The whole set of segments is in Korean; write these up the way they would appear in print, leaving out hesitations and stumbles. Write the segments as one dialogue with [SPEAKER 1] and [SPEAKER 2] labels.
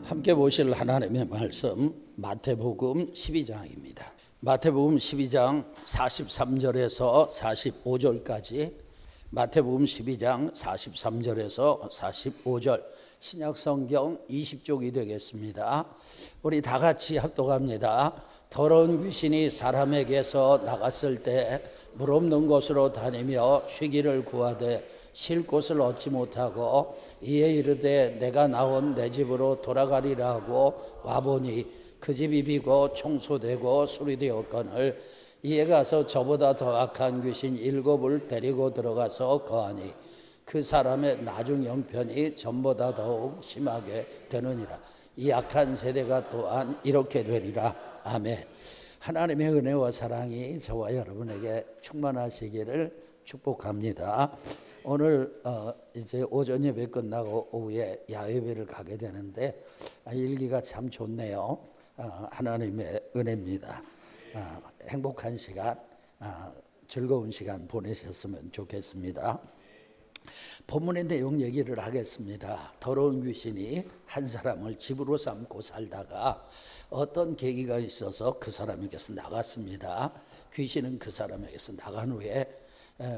[SPEAKER 1] 함께 보실 하나님의 말씀 마태복음 12장입니다. 마태복음 12장 43절에서 45절까지 마태복음 12장 43절에서 45절 신약성경 20쪽이 되겠습니다. 우리 다 같이 합독합니다. 더러운 귀신이 사람에게서 나갔을 때 물 없는 곳으로 다니며 쉬기를 구하되 쉴 곳을 얻지 못하고 이에 이르되 내가 나온 내 집으로 돌아가리라 하고 와보니 그 집이 비고 청소되고 수리되었거늘 이에 가서 저보다 더 악한 귀신 7을 데리고 들어가서 거하니 그 사람의 나중 형편이 전보다 더욱 심하게 되느니라. 이 악한 세대가 또한 이렇게 되리라. 아멘. 하나님의 은혜와 사랑이 저와 여러분에게 충만하시기를 축복합니다. 오늘 이제 오전 예배 끝나고 오후에 야외 예배를 가게 되는데 일기가 참 좋네요. 하나님의 은혜입니다. 행복한 시간, 즐거운 시간 보내셨으면 좋겠습니다. 본문의 내용 얘기를 하겠습니다. 더러운 귀신이 한 사람을 집으로 삼고 살다가 어떤 계기가 있어서 그 사람에게서 나갔습니다. 귀신은 그 사람에게서 나간 후에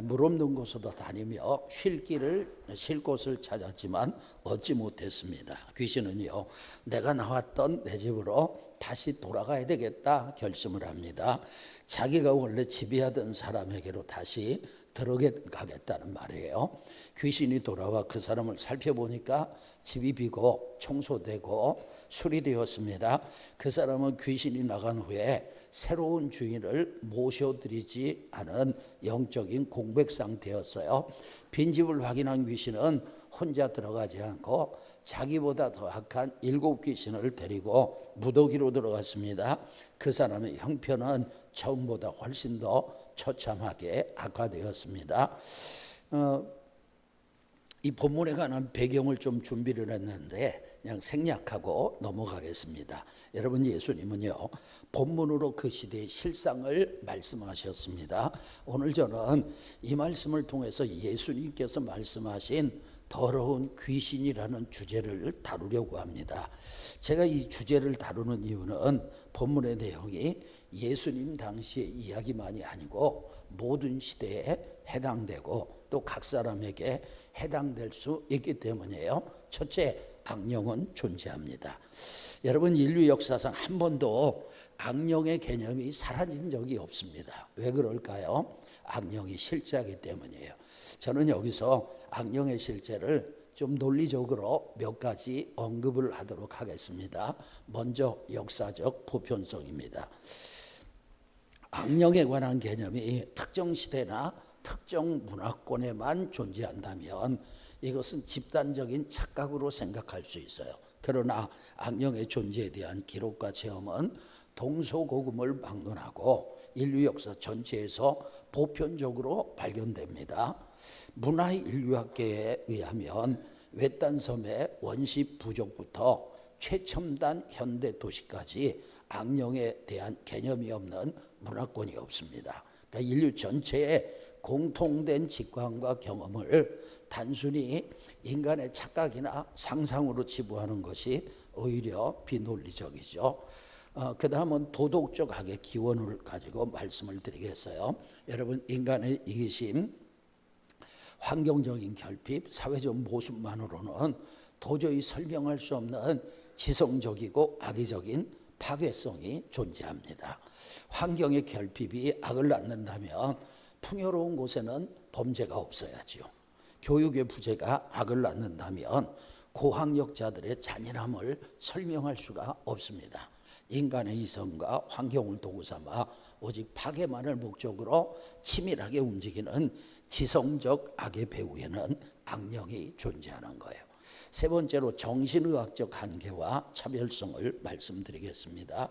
[SPEAKER 1] 물 없는 곳으로 다니며 쉴 곳을 찾았지만 얻지 못했습니다. 귀신은요, 내가 나왔던 내 집으로 다시 돌아가야 되겠다 결심을 합니다. 자기가 원래 지배하던 사람에게로 다시 들어가겠다는 말이에요. 귀신이 돌아와 그 사람을 살펴보니까 집이 비고 청소되고 수리되었습니다. 그 사람은 귀신이 나간 후에 새로운 주인을 모셔드리지 않은 영적인 공백 상태였어요. 빈집을 확인한 귀신은 혼자 들어가지 않고 자기보다 더 악한 7 귀신을 데리고 무더기로 들어갔습니다. 그 사람의 형편은 처음보다 훨씬 더 처참하게 악화되었습니다. 이 본문에 관한 배경을 좀 준비를 했는데 그냥 생략하고 넘어가겠습니다. 여러분, 예수님은요 본문으로 그 시대의 실상을 말씀하셨습니다. 오늘 저는 이 말씀을 통해서 예수님께서 말씀하신 더러운 귀신이라는 주제를 다루려고 합니다. 제가 이 주제를 다루는 이유는 본문의 내용이 예수님 당시의 이야기만이 아니고 모든 시대에 해당되고 또 각 사람에게 해당될 수 있기 때문이에요. 첫째, 악령은 존재합니다. 여러분, 인류 역사상 한 번도 악령의 개념이 사라진 적이 없습니다. 왜 그럴까요? 악령이 실제하기 때문이에요. 저는 여기서 악령의 실제를 좀 논리적으로 몇 가지 언급을 하도록 하겠습니다. 먼저 역사적 보편성입니다. 악령에 관한 개념이 특정 시대나 특정 문화권에만 존재한다면 이것은 집단적인 착각으로 생각할 수 있어요. 그러나 악령의 존재에 대한 기록과 체험은 동서고금을 막론하고 인류 역사 전체에서 보편적으로 발견됩니다. 문화인류학계에 의하면 외딴 섬의 원시 부족부터 최첨단 현대 도시까지 악령에 대한 개념이 없는 문화권이 없습니다. 그러니까 인류 전체에 공통된 직관과 경험을 단순히 인간의 착각이나 상상으로 치부하는 것이 오히려 비논리적이죠. 그 다음은 도덕적 악의 기원을 가지고 말씀을 드리겠어요. 여러분, 인간의 이기심, 환경적인 결핍, 사회적 모순만으로는 도저히 설명할 수 없는 지성적이고 악의적인 파괴성이 존재합니다. 환경의 결핍이 악을 낳는다면 풍요로운 곳에는 범죄가 없어야지요. 교육의 부재가 악을 낳는다면 고학력자들의 잔인함을 설명할 수가 없습니다. 인간의 이성과 환경을 도구 삼아 오직 파괴만을 목적으로 치밀하게 움직이는 지성적 악의 배후에는 악령이 존재하는 거예요. 세 번째로 정신의학적 한계와 차별성을 말씀드리겠습니다.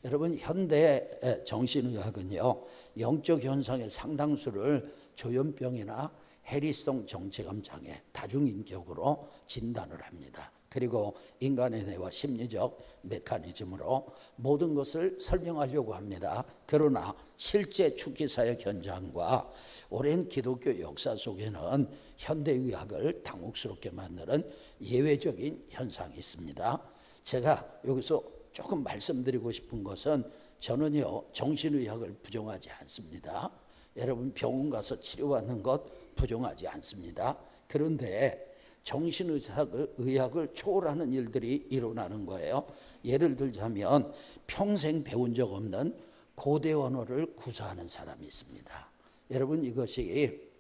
[SPEAKER 1] 여러분, 현대 정신의학은요 영적 현상의 상당수를 조현병이나 해리성 정체감 장애, 다중인격으로 진단을 합니다. 그리고 인간의 뇌와 심리적 메커니즘으로 모든 것을 설명하려고 합니다. 그러나 실제 축기사역 현장과 오랜 기독교 역사 속에는 현대의학을 당혹스럽게 만드는 예외적인 현상이 있습니다. 제가 여기서 조금 말씀드리고 싶은 것은 저는요 정신의학을 부정하지 않습니다. 여러분 병원 가서 치료받는 것 부정하지 않습니다. 그런데 정신의학을 초월하는 일들이 일어나는 거예요. 예를 들자면 평생 배운 적 없는 고대 언어를 구사하는 사람이 있습니다. 여러분 이것이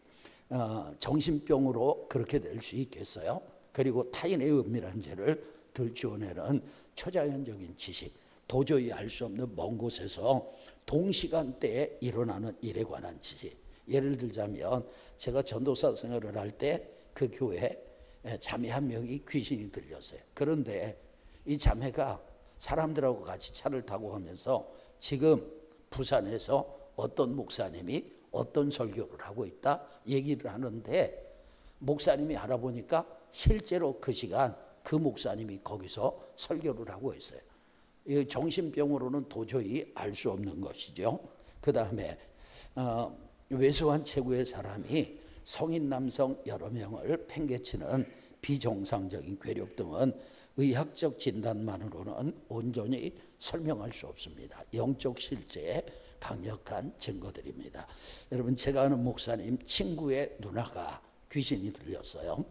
[SPEAKER 1] 정신병으로 그렇게 될 수 있겠어요? 그리고 타인의 은밀한 죄를 들추어내는 초자연적인 지식, 도저히 알 수 없는 먼 곳에서 동시간대에 일어나는 일에 관한 지식. 예를 들자면 제가 전도사 생활을 할 때 그 교회에 자매 한 명이 귀신이 들렸어요. 그런데 이 자매가 사람들하고 같이 차를 타고 가면서 지금 부산에서 어떤 목사님이 어떤 설교를 하고 있다 얘기를 하는데, 목사님이 알아보니까 실제로 그 시간 그 목사님이 거기서 설교를 하고 있어요. 이 정신병으로는 도저히 알 수 없는 것이죠. 그 다음에 외소한 체구의 사람이 성인 남성 여러 명을 팽개치는 비정상적인 괴력 등은 의학적 진단만으로는 온전히 설명할 수 없습니다. 영적 실제의 강력한 증거들입니다. 여러분 제가 아는 목사님 친구의 누나가 귀신이 들렸어요.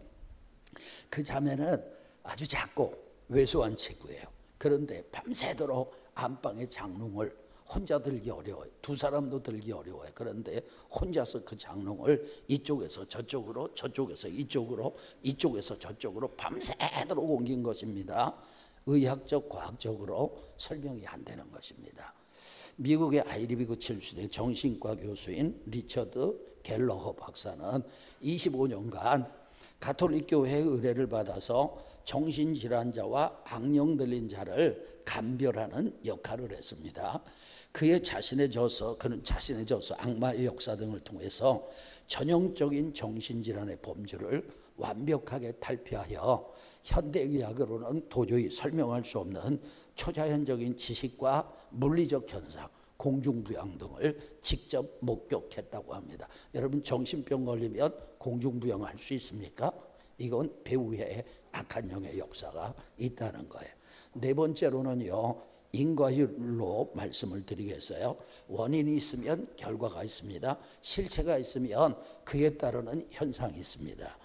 [SPEAKER 1] 그 자매는 아주 작고 왜소한 체구예요. 그런데 밤새도록 안방에 장롱을 혼자 들기 어려워요. 두 사람도 들기 어려워요. 그런데 혼자서 그 장롱을 이쪽에서 저쪽으로, 저쪽에서 이쪽으로, 이쪽에서 저쪽으로 밤새도록 옮긴 것입니다. 의학적, 과학적으로 설명이 안 되는 것입니다. 미국의 아이리비구 칠수대 정신과 교수인 리처드 갤러허 박사는 25년간 가톨릭 교회의 의뢰를 받아서 정신질환자와 악령 들린 자를 감별하는 역할을 했습니다. 그는 자신의 저서 악마의 역사 등을 통해서 전형적인 정신질환의 범주를 완벽하게 탈피하여 현대의학으로는 도저히 설명할 수 없는 초자연적인 지식과 물리적 현상, 공중부양 등을 직접 목격했다고 합니다. 여러분 정신병 걸리면 공중부양할 수 있습니까? 이건 배후에 악한 영의 역사가 있다는 거예요. 네 번째로는요, 인과율로 말씀을 드리겠어요. 원인이 있으면 결과가 있습니다. 실체가 있으면 그에 따르는 현상이 있습니다.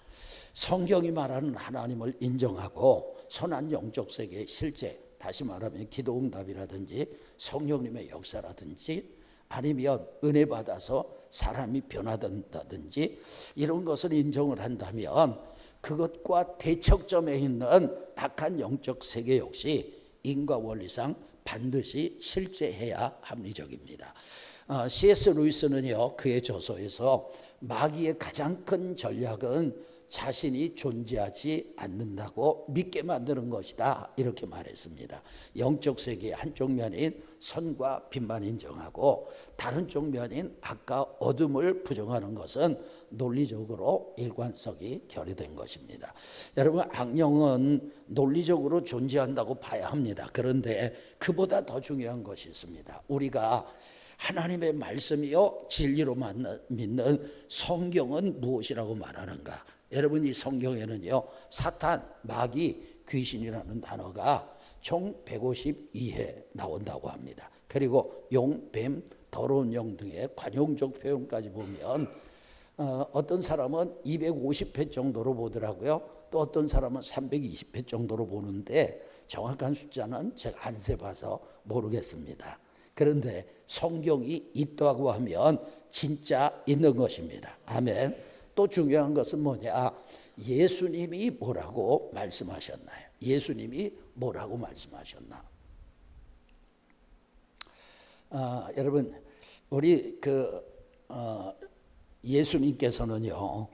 [SPEAKER 1] 성경이 말하는 하나님을 인정하고 선한 영적 세계의 실제, 다시 말하면 기도응답이라든지 성령님의 역사라든지 아니면 은혜 받아서 사람이 변화된다든지 이런 것을 인정을 한다면 그것과 대척점에 있는 악한 영적 세계 역시 인과 원리상 반드시 실제해야 합리적입니다. C.S. 루이스는요 그의 저서에서 마귀의 가장 큰 전략은 자신이 존재하지 않는다고 믿게 만드는 것이다 이렇게 말했습니다. 영적 세계의 한쪽 면인 선과 빛만 인정하고 다른 쪽 면인 악과 어둠을 부정하는 것은 논리적으로 일관성이 결여된 것입니다. 여러분 악령은 논리적으로 존재한다고 봐야 합니다. 그런데 그보다 더 중요한 것이 있습니다. 우리가 하나님의 말씀이요 진리로 믿는 성경은 무엇이라고 말하는가? 여러분 이 성경에는요 사탄, 마귀, 귀신이라는 단어가 총 152회 나온다고 합니다. 그리고 용, 뱀, 더러운 영 등의 관용적 표현까지 보면 어떤 사람은 250회 정도로 보더라고요. 또 어떤 사람은 320회 정도로 보는데 정확한 숫자는 제가 안 세봐서 모르겠습니다. 그런데 성경이 있다고 하면 진짜 있는 것입니다. 아멘. 또 중요한 것은 뭐냐? 예수님이 뭐라고 말씀하셨나요? 예수님이 뭐라고 말씀하셨나? 여러분 우리 예수님께서는요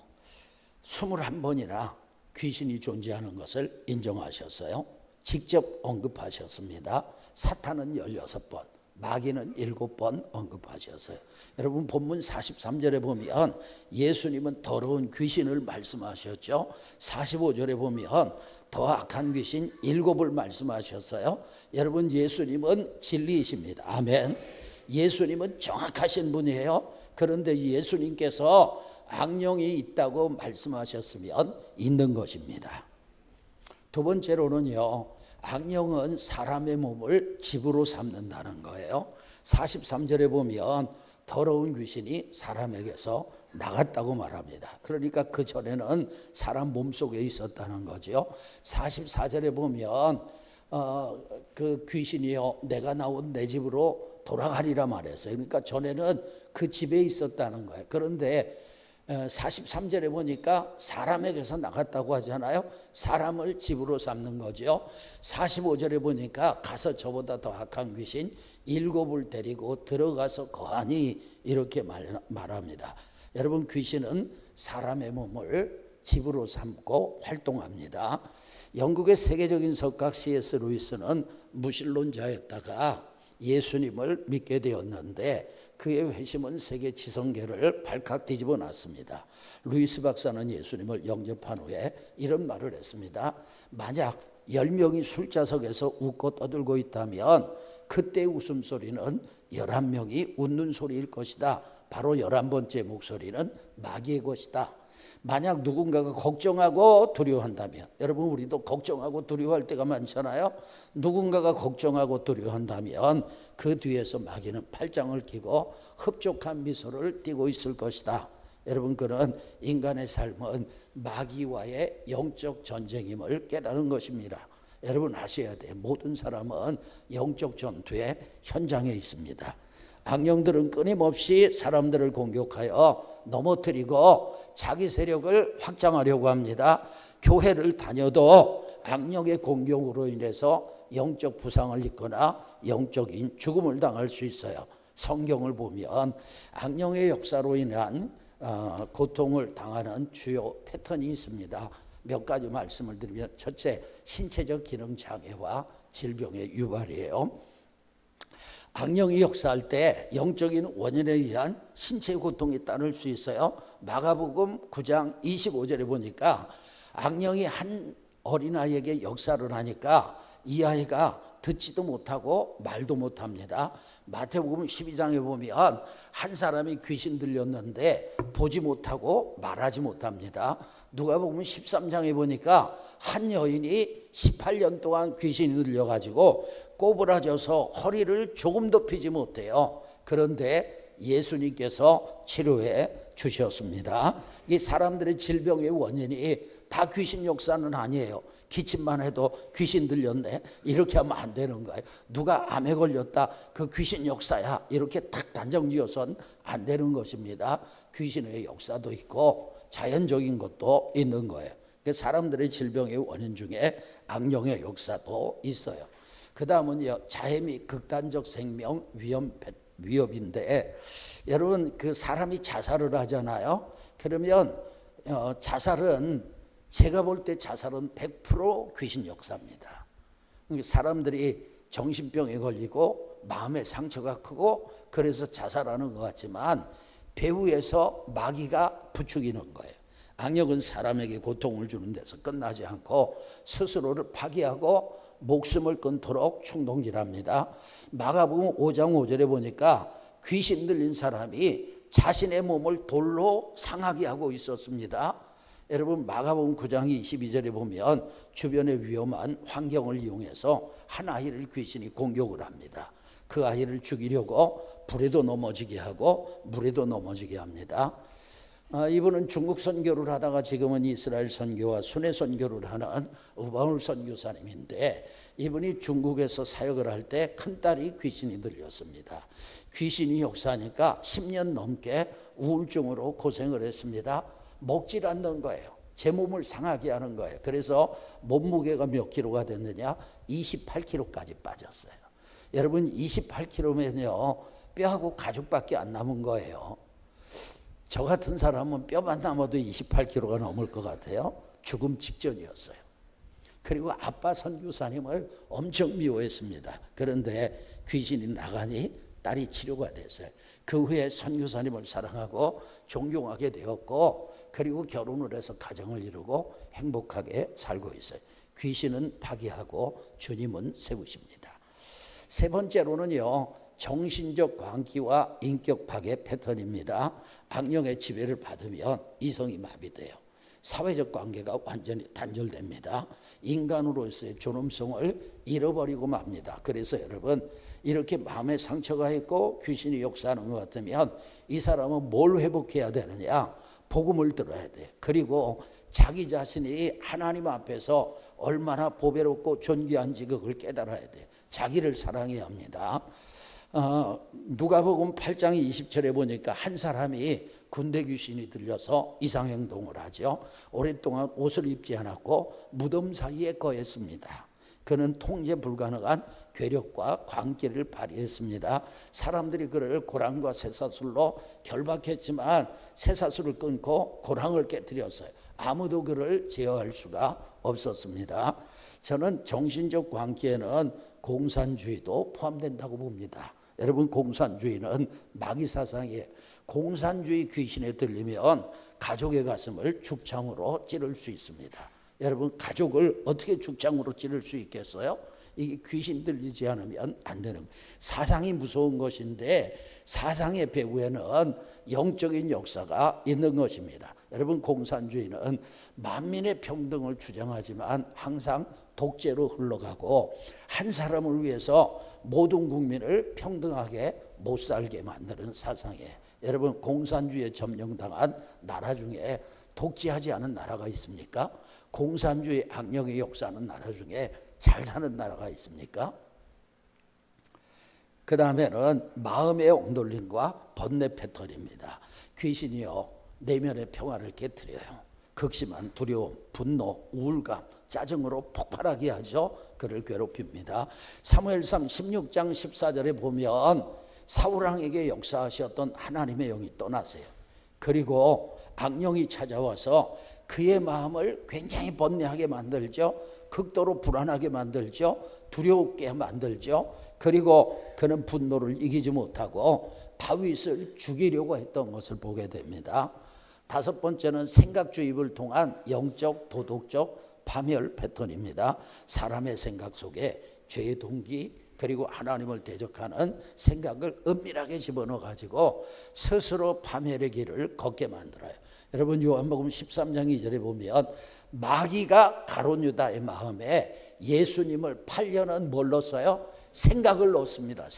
[SPEAKER 1] 21번이나 귀신이 존재하는 것을 인정하셨어요. 직접 언급하셨습니다. 사탄은 16번, 마귀는 7번 언급하셨어요. 여러분 본문 43절에 보면 예수님은 더러운 귀신을 말씀하셨죠. 45절에 보면 더 악한 귀신 7을 말씀하셨어요. 여러분 예수님은 진리이십니다. 아멘. 예수님은 정확하신 분이에요. 그런데 예수님께서 악령이 있다고 말씀하셨으면 있는 것입니다. 두 번째로는요 악령은 사람의 몸을 집으로 삼는다는 거예요. 43절에 보면 더러운 귀신이 사람에게서 나갔다고 말합니다. 그러니까 그 전에는 사람 몸속에 있었다는 거죠. 44절에 보면 그 귀신이요 내가 나온 내 집으로 돌아가리라 말했어요. 그러니까 전에는 그 집에 있었다는 거예요. 그런데 43절에 보니까 사람에게서 나갔다고 하잖아요. 사람을 집으로 삼는 거죠. 45절에 보니까 가서 저보다 더 악한 귀신 7을 데리고 들어가서 거하니 이렇게 말합니다. 여러분, 귀신은 사람의 몸을 집으로 삼고 활동합니다. 영국의 세계적인 석각 C.S. 루이스는 무신론자였다가 예수님을 믿게 되었는데 그의 회심은 세계 지성계를 발칵 뒤집어 놨습니다. 루이스 박사는 예수님을 영접한 후에 이런 말을 했습니다. 만약 10명이 술자석에서 웃고 떠들고 있다면 그때 웃음소리는 11명이 웃는 소리일 것이다. 바로 11번째 목소리는 마귀의 것이다. 만약 누군가가 걱정하고 두려워한다면, 여러분 우리도 걱정하고 두려워할 때가 많잖아요. 누군가가 걱정하고 두려워한다면 그 뒤에서 마귀는 팔짱을 끼고 흡족한 미소를 띠고 있을 것이다. 여러분, 그는 인간의 삶은 마귀와의 영적 전쟁임을 깨달은 것입니다. 여러분 아셔야 돼요. 모든 사람은 영적 전투의 현장에 있습니다. 악령들은 끊임없이 사람들을 공격하여 넘어뜨리고 자기 세력을 확장하려고 합니다. 교회를 다녀도 악령의 공격으로 인해서 영적 부상을 입거나 영적인 죽음을 당할 수 있어요. 성경을 보면 악령의 역사로 인한 고통을 당하는 주요 패턴이 있습니다. 몇 가지 말씀을 드리면, 첫째, 신체적 기능 장애와 질병의 유발이에요. 악령이 역사할 때 영적인 원인에 의한 신체 고통이 따를 수 있어요. 마가복음 9장 25절에 보니까 악령이 한 어린아이에게 역사를 하니까 이 아이가 듣지도 못하고 말도 못합니다. 마태복음 12장에 보면 한 사람이 귀신 들렸는데 보지 못하고 말하지 못합니다. 누가복음 13장에 보니까 한 여인이 18년 동안 귀신이 들려가지고 꼬부라져서 허리를 조금도 펴지 못해요. 그런데 예수님께서 치료해 주셨습니다. 이 사람들의 질병의 원인이 다 귀신 역사는 아니에요. 기침만 해도 귀신 들렸네, 이렇게 하면 안 되는 거예요. 누가 암에 걸렸다, 그 귀신 역사야, 이렇게 딱 단정 지어서는 안 되는 것입니다. 귀신의 역사도 있고 자연적인 것도 있는 거예요. 사람들의 질병의 원인 중에 악령의 역사도 있어요. 그 다음은요, 자해 및 극단적 생명 위협인데, 여러분 그 사람이 자살을 하잖아요. 그러면 자살은, 제가 볼 때 자살은 100% 귀신 역사입니다. 사람들이 정신병에 걸리고 마음의 상처가 크고 그래서 자살하는 것 같지만 배후에서 마귀가 부추기는 거예요. 악령은 사람에게 고통을 주는 데서 끝나지 않고 스스로를 파괴하고 목숨을 끊도록 충동질합니다. 마가복음 5장 5절에 보니까 귀신 들린 사람이 자신의 몸을 돌로 상하게 하고 있었습니다. 여러분 마가복음 9장 22절에 보면 주변의 위험한 환경을 이용해서 한 아이를 귀신이 공격을 합니다. 그 아이를 죽이려고 불에도 넘어지게 하고 물에도 넘어지게 합니다. 이분은 중국 선교를 하다가 지금은 이스라엘 선교와 순회 선교를 하는 우바울 선교사님인데, 이분이 중국에서 사역을 할 때 큰딸이 귀신이 들렸습니다. 귀신이 역사하니까 10년 넘게 우울증으로 고생을 했습니다. 먹질 않는 거예요. 제 몸을 상하게 하는 거예요. 그래서 몸무게가 몇 킬로가 됐느냐? 28kg까지 빠졌어요. 여러분 28kg면요 뼈하고 가죽밖에 안 남은 거예요. 저 같은 사람은 뼈만 남아도 28kg가 넘을 것 같아요. 죽음 직전이었어요. 그리고 아빠 선교사님을 엄청 미워했습니다. 그런데 귀신이 나가니 딸이 치료가 됐어요. 그 후에 선교사님을 사랑하고 존경하게 되었고, 그리고 결혼을 해서 가정을 이루고 행복하게 살고 있어요. 귀신은 파괴하고 주님은 세우십니다. 세 번째로는요, 정신적 광기와 인격 파괴 패턴입니다. 악령의 지배를 받으면 이성이 마비돼요. 사회적 관계가 완전히 단절됩니다. 인간으로서의 존엄성을 잃어버리고 맙니다. 그래서 여러분, 이렇게 마음에 상처가 있고 귀신이 역사하는 것 같으면 이 사람은 뭘 회복해야 되느냐? 복음을 들어야 돼. 그리고 자기 자신이 하나님 앞에서 얼마나 보배롭고 존귀한지 그걸 깨달아야 돼. 자기를 사랑해야 합니다. 누가복음 8장 20절에 보니까 한 사람이 군대 귀신이 들려서 이상행동을 하죠. 오랫동안 옷을 입지 않았고 무덤 사이에 거했습니다. 그는 통제 불가능한 괴력과 광기를 발휘했습니다. 사람들이 그를 고랑과 쇠사슬로 결박했지만 쇠사슬을 끊고 고랑을 깨뜨렸어요. 아무도 그를 제어할 수가 없었습니다. 저는 정신적 광기에는 공산주의도 포함된다고 봅니다. 여러분, 공산주의는 마귀 사상이에요. 공산주의 귀신에 들리면 가족의 가슴을 죽창으로 찌를 수 있습니다. 여러분, 가족을 어떻게 죽창으로 찌를 수 있겠어요? 이게 귀신 들리지 않으면 안 되는 거예요. 사상이 무서운 것인데 사상의 배후에는 영적인 역사가 있는 것입니다. 여러분, 공산주의는 만민의 평등을 주장하지만 항상 독재로 흘러가고 한 사람을 위해서 모든 국민을 평등하게 못 살게 만드는 사상이에요. 여러분, 공산주의에 점령당한 나라 중에 독재하지 않은 나라가 있습니까? 공산주의 악령의 역사하는 나라 중에 잘 사는 나라가 있습니까? 그 다음에는 마음의 옹돌림과 번뇌 패턴입니다. 귀신이요, 내면의 평화를 깨트려요. 극심한 두려움, 분노, 우울감, 짜증으로 폭발하게 하죠. 그를 괴롭힙니다. 사무엘상 16장 14절에 보면 사울왕에게 역사하셨던 하나님의 영이 떠나세요. 그리고 악령이 찾아와서 그의 마음을 굉장히 번뇌하게 만들죠. 극도로 불안하게 만들죠. 두렵게 만들죠. 그리고 그는 분노를 이기지 못하고 다윗을 죽이려고 했던 것을 보게 됩니다. 다섯 번째는 생각주입을 통한 영적, 도덕적 파멸 패턴입니다. 사람의 생각 속에 죄의 동기 그리고 하나님을 대적하는 생각을 은밀하게 집어넣어 가지고 스스로 파멸의 길을 걷게 만들어요. 여러분, 요한복음 13장 2절에 보면 마귀가 가룟 유다의 마음에 예수님을 팔려는 뭘 넣었어요? 생각을 넣었습니다.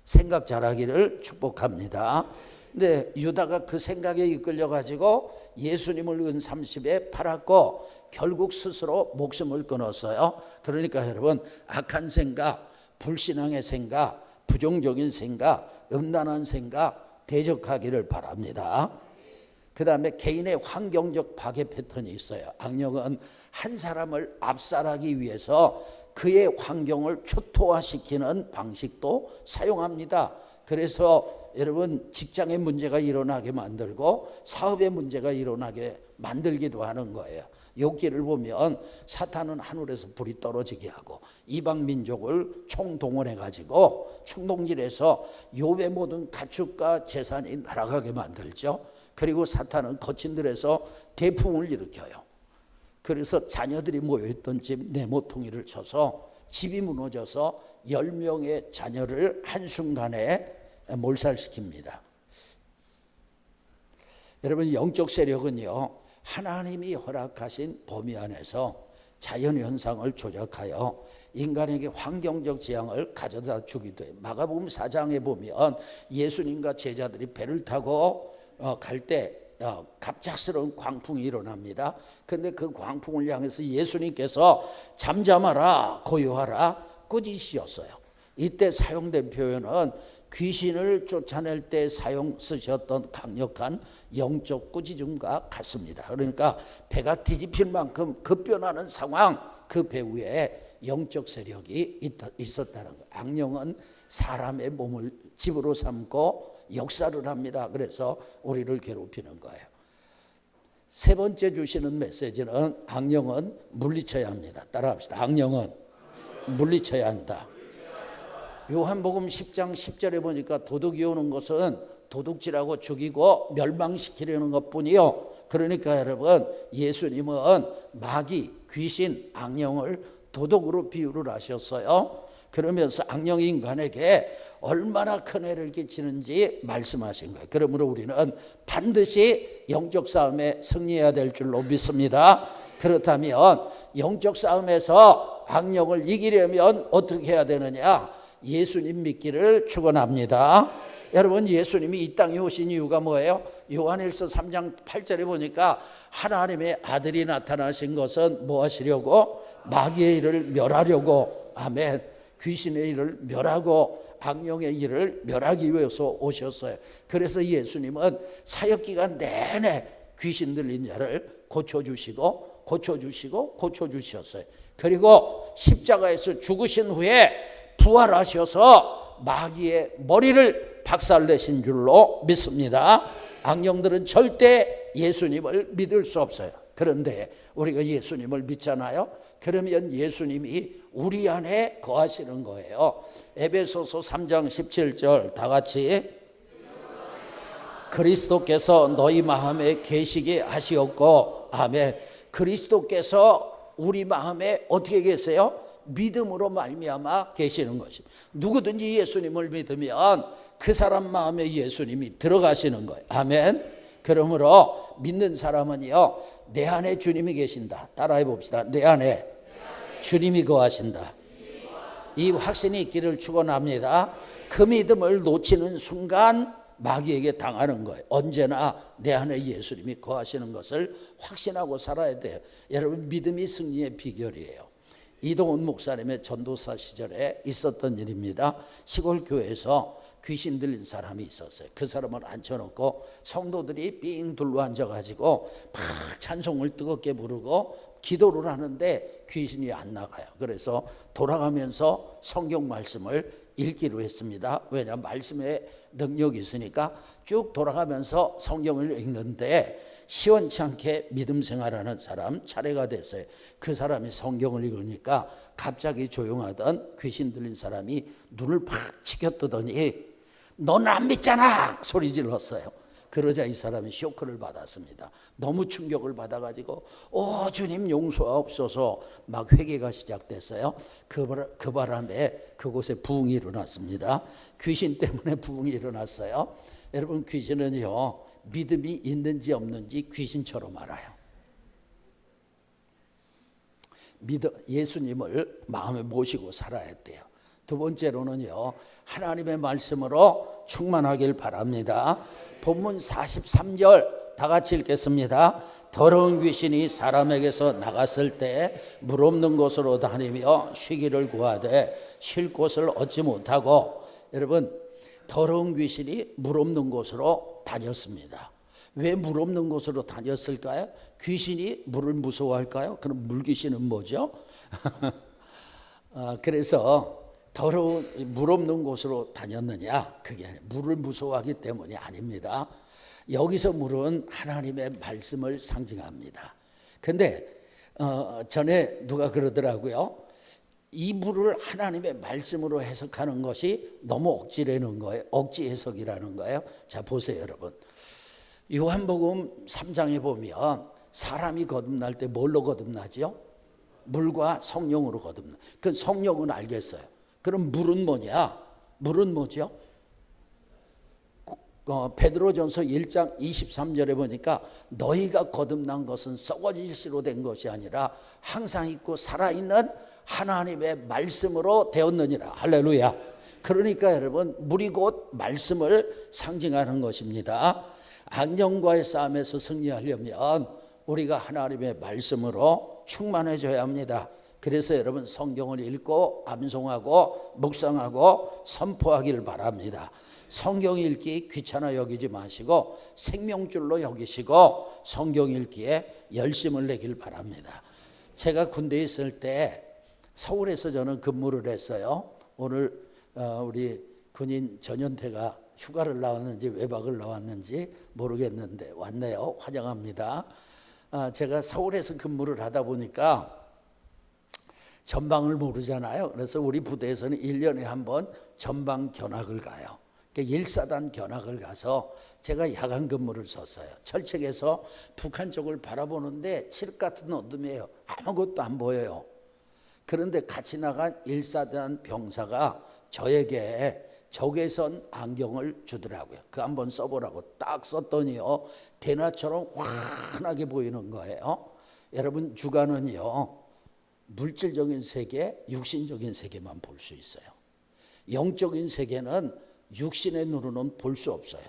[SPEAKER 1] 생각 잘하기를 축복합니다. 근데 유다가 그 생각에 이끌려 가지고 예수님을 은 30에 팔았고 결국 스스로 목숨을 끊었어요. 그러니까 여러분, 악한 생각, 불신앙의 생각, 부정적인 생각, 음란한 생각 대적하기를 바랍니다. 그 다음에 개인의 환경적 파괴 패턴이 있어요. 악령은 한 사람을 압살하기 위해서 그의 환경을 초토화시키는 방식도 사용합니다. 그래서 여러분, 직장에 문제가 일어나게 만들고 사업에 문제가 일어나게 만들기도 하는 거예요. 욥기를 보면 사탄은 하늘에서 불이 떨어지게 하고 이방 민족을 총동원해 가지고 충동질해서 욥의 모든 가축과 재산이 날아가게 만들죠. 그리고 사탄은 거친 들에서 대풍을 일으켜요. 그래서 자녀들이 모여있던 집 네모퉁이를 쳐서 집이 무너져서 10명의 자녀를 한순간에 몰살시킵니다. 여러분, 영적 세력은요, 하나님이 허락하신 범위 안에서 자연현상을 조작하여 인간에게 환경적 재앙을 가져다 주기도 해요. 마가복음 4장에 보면 예수님과 제자들이 배를 타고 갈 때 갑작스러운 광풍이 일어납니다. 그런데 그 광풍을 향해서 예수님께서 잠잠하라, 고요하라, 꾸짖으셨어요. 이때 사용된 표현은 귀신을 쫓아낼 때 쓰셨던 강력한 영적 꾸짖음과 같습니다. 그러니까 배가 뒤집힐 만큼 급변하는 상황, 그 배후에 영적 세력이 있었다는 거예요. 악령은 사람의 몸을 집으로 삼고 역사를 합니다. 그래서 우리를 괴롭히는 거예요. 세 번째 주시는 메시지는 악령은 물리쳐야 합니다. 따라합시다. 악령은 물리쳐야 한다. 요한복음 10장 10절에 보니까 도둑이 오는 것은 도둑질하고 죽이고 멸망시키려는 것뿐이요. 그러니까 여러분, 예수님은 마귀, 귀신, 악령을 도둑으로 비유를 하셨어요. 그러면서 악령 인간에게 얼마나 큰 해를 끼치는지 말씀하신 거예요. 그러므로 우리는 반드시 영적 싸움에 승리해야 될 줄로 믿습니다. 그렇다면 영적 싸움에서 악령을 이기려면 어떻게 해야 되느냐? 예수님 믿기를 축원합니다. 여러분, 예수님이 이 땅에 오신 이유가 뭐예요? 요한일서 3장 8절에 보니까 하나님의 아들이 나타나신 것은 뭐 하시려고? 마귀의 일을 멸하려고. 아멘. 귀신의 일을 멸하고 악령의 일을 멸하기 위해서 오셨어요. 그래서 예수님은 사역기간 내내 귀신 들린 자를 고쳐주시고 고쳐주셨어요. 그리고 십자가에서 죽으신 후에 부활하셔서 마귀의 머리를 박살내신 줄로 믿습니다. 악령들은 절대 예수님을 믿을 수 없어요. 그런데 우리가 예수님을 믿잖아요. 그러면 예수님이 우리 안에 거하시는 거예요. 에베소서 3장 17절 다 같이, 그리스도께서 너희 마음에 계시게 하시었고. 아멘. 그리스도께서 우리 마음에 어떻게 계세요? 믿음으로 말미암아 계시는 것입니다. 누구든지 예수님을 믿으면 그 사람 마음에 예수님이 들어가시는 거예요. 아멘. 그러므로 믿는 사람은요, 내 안에 주님이 계신다. 따라해 봅시다. 내 안에 주님이 거하신다. 이 확신이 있기를 축원합니다. 그 믿음을 놓치는 순간 마귀에게 당하는 거예요. 언제나 내 안에 예수님이 거하시는 것을 확신하고 살아야 돼요. 여러분, 믿음이 승리의 비결이에요. 이동훈 목사님의 전도사 시절에 있었던 일입니다. 시골 교회에서 귀신 들린 사람이 있었어요. 그 사람을 앉혀놓고 성도들이 삥 둘러앉아가지고 막 찬송을 뜨겁게 부르고 기도를 하는데 귀신이 안 나가요. 그래서 돌아가면서 성경 말씀을 읽기로 했습니다. 왜냐하면 말씀에 능력이 있으니까 쭉 돌아가면서 성경을 읽는데 시원치 않게 믿음 생활하는 사람 차례가 됐어요. 그 사람이 성경을 읽으니까 갑자기 조용하던 귀신 들린 사람이 눈을 팍 치켜뜨더니 너는 안 믿잖아 소리 질렀어요. 그러자 이 사람이 쇼크를 받았습니다. 너무 충격을 받아가지고 주님 용서하옵소서 막 회개가 시작됐어요. 그 바람에 그곳에 부흥이 일어났습니다. 귀신 때문에 부흥이 일어났어요. 여러분, 귀신은요, 믿음이 있는지 없는지 귀신처럼 알아요. 예수님을 마음에 모시고 살아야 돼요. 두 번째로는요, 하나님의 말씀으로 충만하길 바랍니다. 본문 43절 다 같이 읽겠습니다. 더러운 귀신이 사람에게서 나갔을 때 물 없는 곳으로 다니며 쉬기를 구하되 쉴 곳을 얻지 못하고. 여러분, 더러운 귀신이 물 없는 곳으로 다녔습니다. 왜 물 없는 곳으로 다녔을까요? 귀신이 물을 무서워할까요? 그럼 물귀신은 뭐죠? 그래서 더러운 물 없는 곳으로 다녔느냐? 그게 물을 무서워하기 때문이 아닙니다. 여기서 물은 하나님의 말씀을 상징합니다. 근데 전에 누가 그러더라고요. 이 물을 하나님의 말씀으로 해석하는 것이 너무 억지라는 거예요. 억지 해석이라는 거예요. 자, 보세요, 여러분. 요한복음 3장에 보면 사람이 거듭날 때 뭘로 거듭나죠? 물과 성령으로 거듭나. 그 성령은 알겠어요. 그럼 물은 뭐냐? 물은 뭐죠? 베드로전서 1장 23절에 보니까 너희가 거듭난 것은 썩어질 씨로 된 것이 아니라 항상 있고 살아있는 하나님의 말씀으로 되었느니라. 할렐루야. 그러니까 여러분, 물이 곧 말씀을 상징하는 것입니다. 악령과의 싸움에서 승리하려면 우리가 하나님의 말씀으로 충만해져야 합니다. 그래서 여러분, 성경을 읽고 암송하고 묵상하고 선포하기를 바랍니다. 성경 읽기 귀찮아 여기지 마시고 생명줄로 여기시고 성경 읽기에 열심을 내길 바랍니다. 제가 군대에 있을 때 서울에서 저는 근무를 했어요. 오늘 우리 군인 전현태가 휴가를 나왔는지 외박을 나왔는지 모르겠는데 왔네요. 환영합니다. 제가 서울에서 근무를 하다 보니까 전방을 모르잖아요. 그래서 우리 부대에서는 1년에 한 번 전방 견학을 가요. 그러니까 1사단 견학을 가서 제가 야간 근무를 썼어요. 철책에서 북한 쪽을 바라보는데 칠흑 같은 어둠이에요. 아무것도 안 보여요. 그런데 같이 나간 일사단 병사가 저에게 적외선 안경을 주더라고요. 그 한번 써보라고 딱 썼더니요, 대낮처럼 환하게 보이는 거예요. 여러분, 주간은요 물질적인 세계, 육신적인 세계만 볼 수 있어요. 영적인 세계는 육신의 눈으로는 볼 수 없어요.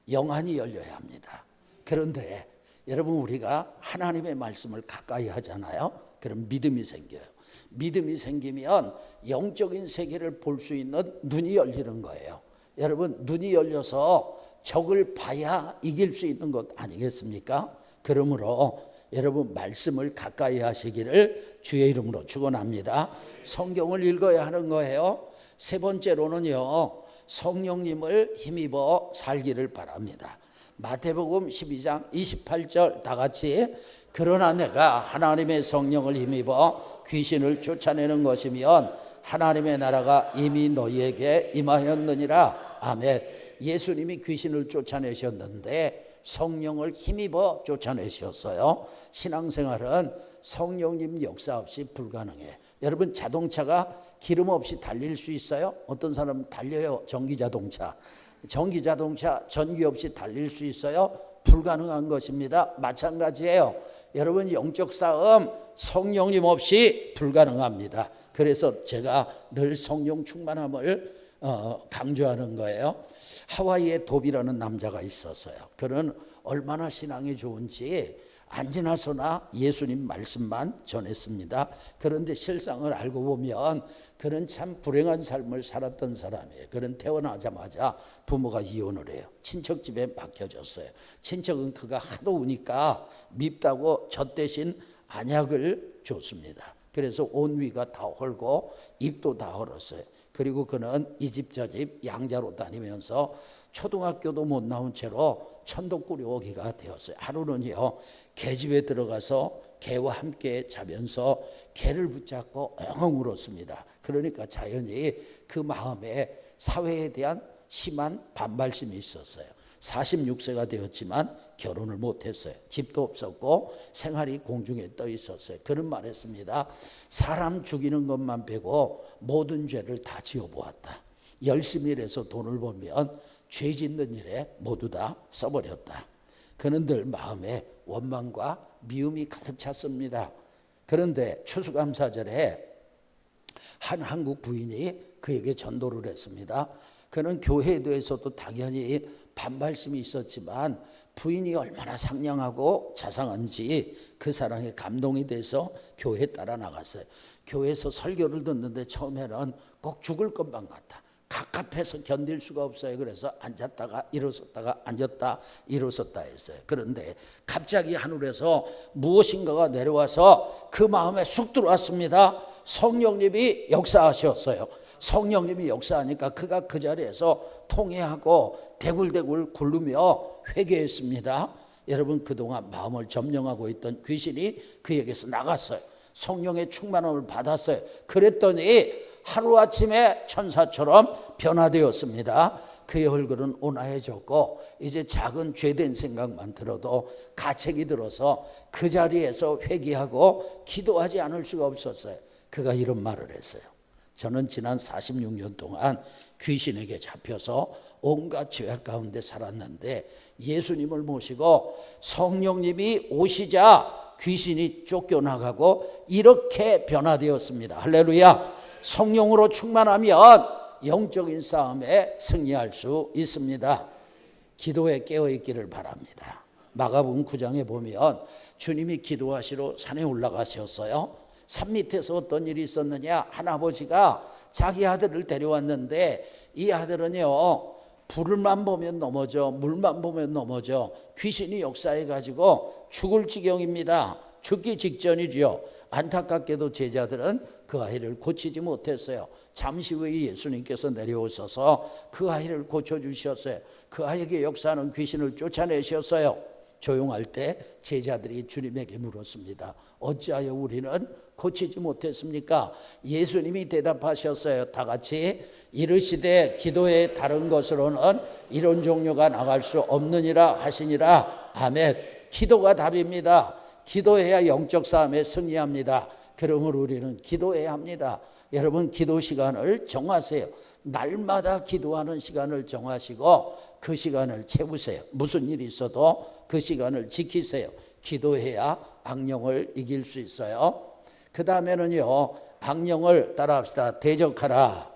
[SPEAKER 1] 영안이 열려야 합니다. 그런데 여러분, 우리가 하나님의 말씀을 가까이 하잖아요. 그럼 믿음이 생겨요. 믿음이 생기면 영적인 세계를 볼 수 있는 눈이 열리는 거예요. 여러분, 눈이 열려서 적을 봐야 이길 수 있는 것 아니겠습니까? 그러므로 여러분, 말씀을 가까이 하시기를 주의 이름으로 축원합니다. 성경을 읽어야 하는 거예요. 세 번째로는요, 성령님을 힘입어 살기를 바랍니다. 마태복음 12장 28절 다 같이, 그러나 내가 하나님의 성령을 힘입어 귀신을 쫓아내는 것이면 하나님의 나라가 이미 너희에게 임하였느니라. 아멘. 예수님이 귀신을 쫓아내셨는데 성령을 힘입어 쫓아내셨어요. 신앙생활은 성령님 역사 없이 불가능해. 여러분, 자동차가 기름 없이 달릴 수 있어요? 어떤 사람은 달려요. 전기자동차, 전기 없이 달릴 수 있어요? 불가능한 것입니다. 마찬가지예요. 여러분, 영적 싸움 성령님 없이 불가능합니다. 그래서 제가 늘 성령 충만함을 강조하는 거예요. 하와이에 돕이라는 남자가 있었어요. 그는 얼마나 신앙이 좋은지 안 지나서나 예수님 말씀만 전했습니다. 그런데 실상을 알고 보면 그는 참 불행한 삶을 살았던 사람이에요. 그는 태어나자마자 부모가 이혼을 해요. 친척 집에 맡겨졌어요. 친척은 그가 하도 우니까 밉다고 젖 대신 안약을 줬습니다. 그래서 온 위가 다 헐고 입도 다 헐었어요. 그리고 그는 이 집 저 집 양자로 다니면서 초등학교도 못 나온 채로 천독꾸리 오기가 되었어요. 하루는요, 개집에 들어가서 개와 함께 자면서 개를 붙잡고 엉엉 울었습니다. 그러니까 자연히 그 마음에 사회에 대한 심한 반발심이 있었어요. 46세가 되었지만 결혼을 못했어요. 집도 없었고 생활이 공중에 떠 있었어요. 그는 말했습니다. 사람 죽이는 것만 빼고 모든 죄를 다 지어보았다. 열심히 일해서 돈을 벌면 죄 짓는 일에 모두 다 써버렸다. 그는 늘 마음에 원망과 미움이 가득 찼습니다. 그런데 추수감사절에 한 한국 부인이 그에게 전도를 했습니다. 그는 교회에 대해서도 당연히 반발심이 있었지만 부인이 얼마나 상냥하고 자상한지 그 사랑에 감동이 돼서 교회에 따라 나갔어요. 교회에서 설교를 듣는데 처음에는 꼭 죽을 것만 같아. 갑갑해서 견딜 수가 없어요. 그래서 앉았다가 일어섰다가 앉았다 일어섰다 했어요. 그런데 갑자기 하늘에서 무엇인가가 내려와서 그 마음에 쑥 들어왔습니다. 성령님이 역사하셨어요. 성령님이 역사하니까 그가 그 자리에서 통회하고 대굴대굴 굴르며 회개했습니다. 여러분, 그동안 마음을 점령하고 있던 귀신이 그에게서 나갔어요. 성령의 충만함을 받았어요. 그랬더니 하루아침에 천사처럼 변화되었습니다. 그의 얼굴은 온화해졌고 이제 작은 죄된 생각만 들어도 가책이 들어서 그 자리에서 회개하고 기도하지 않을 수가 없었어요. 그가 이런 말을 했어요. 저는 지난 46년 동안 귀신에게 잡혀서 온갖 죄악 가운데 살았는데 예수님을 모시고 성령님이 오시자 귀신이 쫓겨나가고 이렇게 변화되었습니다. 할렐루야. 성령으로 충만하면 영적인 싸움에 승리할 수 있습니다. 기도에 깨어있기를 바랍니다. 마가복음 9장에 보면 주님이 기도하시러 산에 올라가셨어요. 산 밑에서 어떤 일이 있었느냐, 한 아버지가 자기 아들을 데려왔는데 이 아들은요, 불만 보면 넘어져, 물만 보면 넘어져, 귀신이 역사해가지고 죽을 지경입니다. 죽기 직전이죠. 안타깝게도 제자들은 그 아이를 고치지 못했어요. 잠시 후에 예수님께서 내려오셔서 그 아이를 고쳐주셨어요. 그 아이에게 역사하는 귀신을 쫓아내셨어요. 조용할 때 제자들이 주님에게 물었습니다. 어찌하여 우리는 고치지 못했습니까? 예수님이 대답하셨어요. 다 같이, 이르시되 기도의 다른 것으로는 이런 종류가 나갈 수 없느니라 하시니라. 아멘. 기도가 답입니다. 기도해야 영적 싸움에 승리합니다. 그러므로 우리는 기도해야 합니다. 여러분, 기도 시간을 정하세요. 날마다 기도하는 시간을 정하시고 그 시간을 채우세요. 무슨 일이 있어도 그 시간을 지키세요. 기도해야 악령을 이길 수 있어요. 그 다음에는요, 악령을 따라합시다. 대적하라.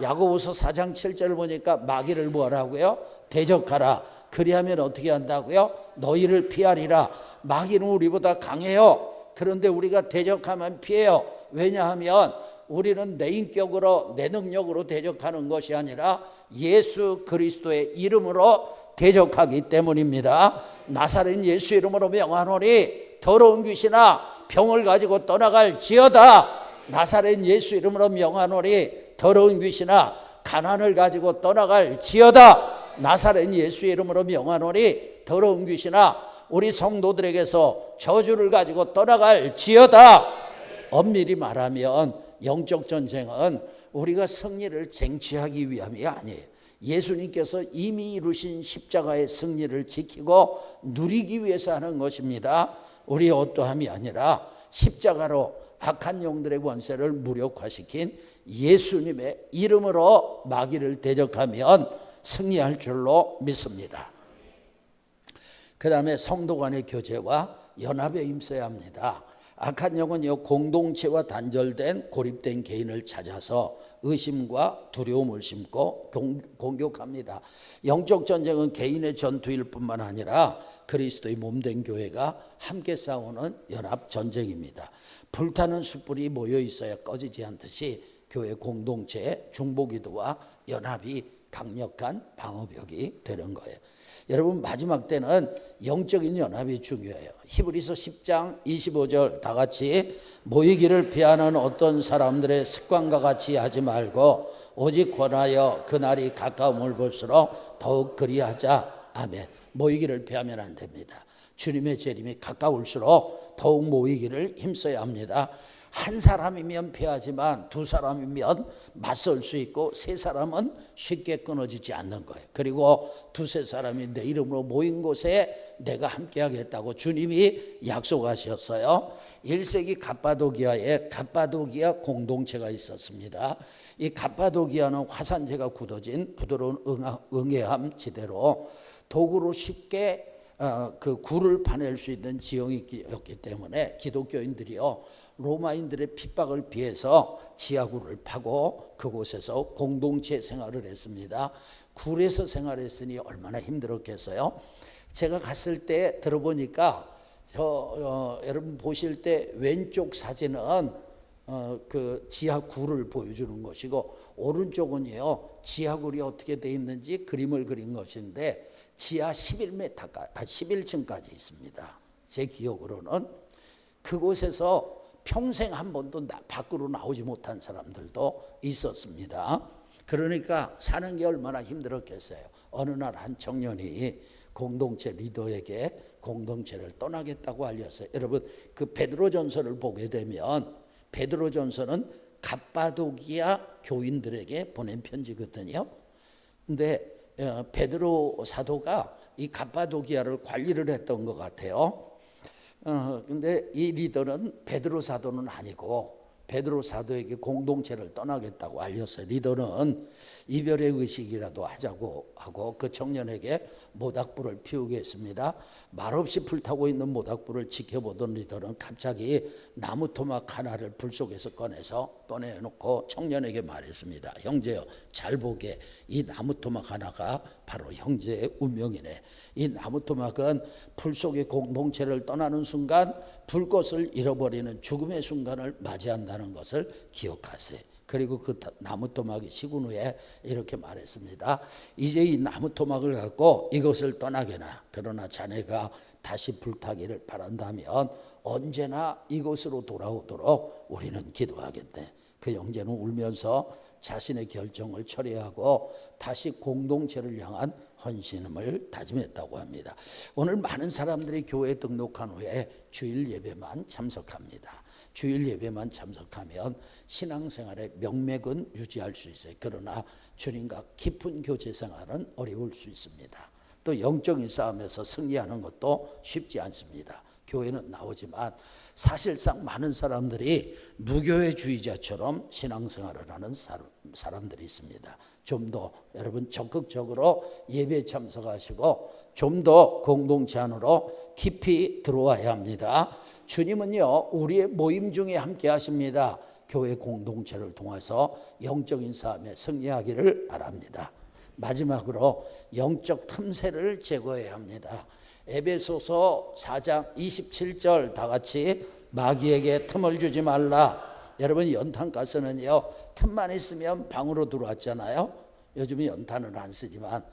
[SPEAKER 1] 야고보서 4장 7절 보니까 마귀를 뭐하라고요? 대적하라. 그리하면 어떻게 한다고요? 너희를 피하리라. 마귀는 우리보다 강해요. 그런데 우리가 대적하면 피해요. 왜냐하면 우리는 내 인격으로 내 능력으로 대적하는 것이 아니라 예수 그리스도의 이름으로 대적하기 때문입니다. 나사렛 예수 이름으로 명하노니 더러운 귀신아 병을 가지고 떠나갈 지어다. 나사렛 예수 이름으로 명하노니 더러운 귀신아 가난을 가지고 떠나갈 지어다. 나사렛 예수 이름으로 명하노니 더러운 귀신아 우리 성도들에게서 저주를 가지고 떠나갈 지어다. 엄밀히 말하면 영적 전쟁은 우리가 승리를 쟁취하기 위함이 아니에요. 예수님께서 이미 이루신 십자가의 승리를 지키고 누리기 위해서 하는 것입니다. 우리의 어떠함이 아니라 십자가로 악한 영들의 권세를 무력화시킨 예수님의 이름으로 마귀를 대적하면 승리할 줄로 믿습니다. 그 다음에 성도 간의 교제와 연합에 힘써야 합니다. 악한 영은요, 공동체와 단절된 고립된 개인을 찾아서 의심과 두려움을 심고 공격합니다. 영적 전쟁은 개인의 전투일 뿐만 아니라 그리스도의 몸된 교회가 함께 싸우는 연합 전쟁입니다. 불타는 숯불이 모여 있어야 꺼지지 않듯이 교회 공동체의 중보기도와 연합이 강력한 방어벽이 되는 거예요. 여러분, 마지막 때는 영적인 연합이 중요해요. 히브리서 10장 25절 다 같이 모이기를 피하는 어떤 사람들의 습관과 같이 하지 말고 오직 권하여 그날이 가까움을 볼수록 더욱 그리하자. 아멘. 모이기를 피하면 안 됩니다. 주님의 재림이 가까울수록 더욱 모이기를 힘써야 합니다. 한 사람이면 피하지만 두 사람이면 맞설 수 있고 세 사람은 쉽게 끊어지지 않는 거예요. 그리고 두세 사람이 내 이름으로 모인 곳에 내가 함께 하겠다고 주님이 약속하셨어요. 1세기 갑바도기아에 갑바도기아 공동체가 있었습니다. 이 갑바도기아는 화산재가 굳어진 부드러운 응해함 지대로 도구로 쉽게 그 굴을 파낼 수 있는 지형이었기 때문에 기독교인들이요, 로마인들의 핍박을 피해서 지하굴을 파고 그곳에서 공동체 생활을 했습니다. 굴에서 생활했으니 얼마나 힘들었겠어요. 제가 갔을 때 들어보니까 여러분 보실 때 왼쪽 사진은 그 지하굴을 보여주는 것이고 오른쪽은요, 지하굴이 어떻게 돼 있는지 그림을 그린 것인데 지하 11층까지 있습니다. 제 기억으로는 그곳에서 평생 한 번도 밖으로 나오지 못한 사람들도 있었습니다. 그러니까 사는 게 얼마나 힘들었겠어요. 어느 날 한 청년이 공동체 리더에게 공동체를 떠나겠다고 알렸어요. 여러분, 그 베드로전서를 보게 되면 베드로전서는 갑바도기아 교인들에게 보낸 편지거든요. 근데 베드로 사도가 이 갑바도기아를 관리를 했던 것 같아요. 근데 이 리더는 베드로 사도는 아니고 베드로 사도에게 공동체를 떠나겠다고 알렸어요. 리더는 이별의 의식이라도 하자고 하고 그 청년에게 모닥불을 피우게 했습니다. 말없이 불타고 있는 모닥불을 지켜보던 리더는 갑자기 나무 토막 하나를 불 속에서 꺼내놓고 청년에게 말했습니다. 형제여, 잘 보게. 이 나무 토막 하나가 바로 형제의 운명이네. 이 나무 토막은 불 속의 공동체를 떠나는 순간 불꽃을 잃어버리는 죽음의 순간을 맞이한다는 것을 기억하세요. 그리고 그 나무 토막이 식은 후에 이렇게 말했습니다. 이제 이 나무 토막을 갖고 이것을 떠나게나. 그러나 자네가 다시 불타기를 바란다면 언제나 이곳으로 돌아오도록 우리는 기도하겠네. 그 형제는 울면서 자신의 결정을 철회하고 다시 공동체를 향한 헌신을 다짐했다고 합니다. 오늘 많은 사람들이 교회에 등록한 후에 주일 예배만 참석합니다. 주일 예배만 참석하면 신앙생활의 명맥은 유지할 수 있어요. 그러나 주님과 깊은 교제 생활은 어려울 수 있습니다. 또 영적인 싸움에서 승리하는 것도 쉽지 않습니다. 교회는 나오지만 사실상 많은 사람들이 무교회주의자처럼 신앙생활을 하는 사람들이 있습니다. 좀 더 여러분 적극적으로 예배에 참석하시고 좀 더 공동체 안으로 깊이 들어와야 합니다. 주님은요, 우리의 모임 중에 함께 하십니다. 교회 공동체를 통해서 영적인 싸움에 승리하기를 바랍니다. 마지막으로 영적 틈새를 제거해야 합니다. 에베소서 4장 27절 다 같이 마귀에게 틈을 주지 말라. 여러분 연탄가스는요 틈만 있으면 방으로 들어왔잖아요. 요즘은 연탄을 안 쓰지만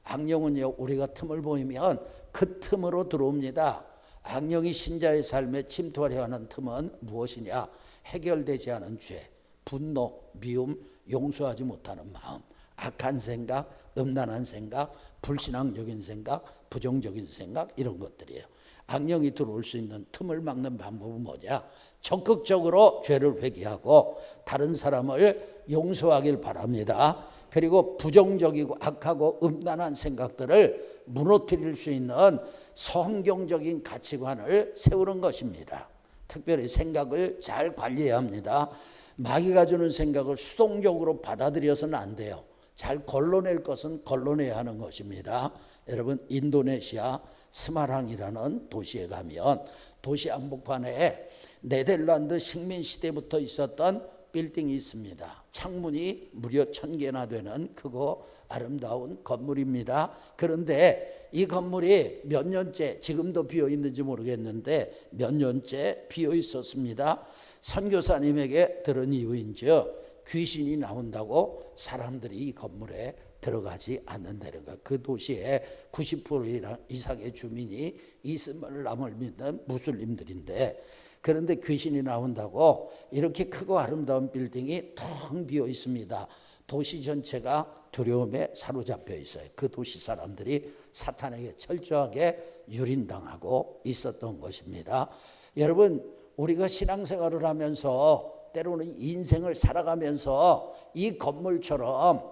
[SPEAKER 1] 악령은요 우리가 틈을 보이면 그 틈으로 들어옵니다. 악령이 신자의 삶에 침투하려 하는 틈은 무엇이냐? 해결되지 않은 죄, 분노, 미움, 용서하지 못하는 마음, 악한 생각, 음란한 생각, 불신앙적인 생각, 부정적인 생각, 이런 것들이에요. 악령이 들어올 수 있는 틈을 막는 방법은 뭐냐? 적극적으로 죄를 회개하고 다른 사람을 용서하길 바랍니다. 그리고 부정적이고 악하고 음란한 생각들을 무너뜨릴 수 있는 성경적인 가치관을 세우는 것입니다. 특별히 생각을 잘 관리해야 합니다. 마귀가 주는 생각을 수동적으로 받아들여서는 안 돼요. 잘 걸러낼 것은 걸러내야 하는 것입니다. 여러분 인도네시아 스마랑이라는 도시에 가면 도시 한복판에 네덜란드 식민 시대부터 있었던 빌딩이 있습니다. 창문이 무려 1000개나 되는 크고 아름다운 건물입니다. 그런데 이 건물이 몇 년째, 지금도 비어 있는지 모르겠는데 몇 년째 비어 있었습니다. 선교사님에게 들은 이유인즉 귀신이 나온다고 사람들이 이 건물에 들어가지 않는다는 것. 그 도시의 90% 이상의 주민이 이슬람을 믿는 무슬림들인데, 그런데 귀신이 나온다고 이렇게 크고 아름다운 빌딩이 텅 비어 있습니다. 도시 전체가 두려움에 사로잡혀 있어요. 그 도시 사람들이 사탄에게 철저하게 유린당하고 있었던 것입니다. 여러분 우리가 신앙생활을 하면서 때로는 인생을 살아가면서 이 건물처럼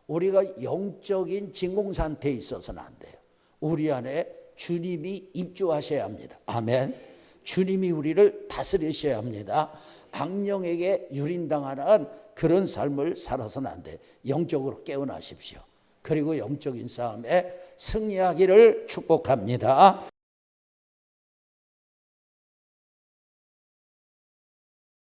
[SPEAKER 1] 우리가 영적인 진공 상태에 있어서는 안 돼요. 우리 안에 주님이 입주하셔야 합니다. 아멘. 주님이 우리를 다스리셔야 합니다. 악령에게 유린당하는 그런 삶을 살아서는 안 돼요. 영적으로 깨어나십시오. 그리고 영적인 싸움에 승리하기를 축복합니다.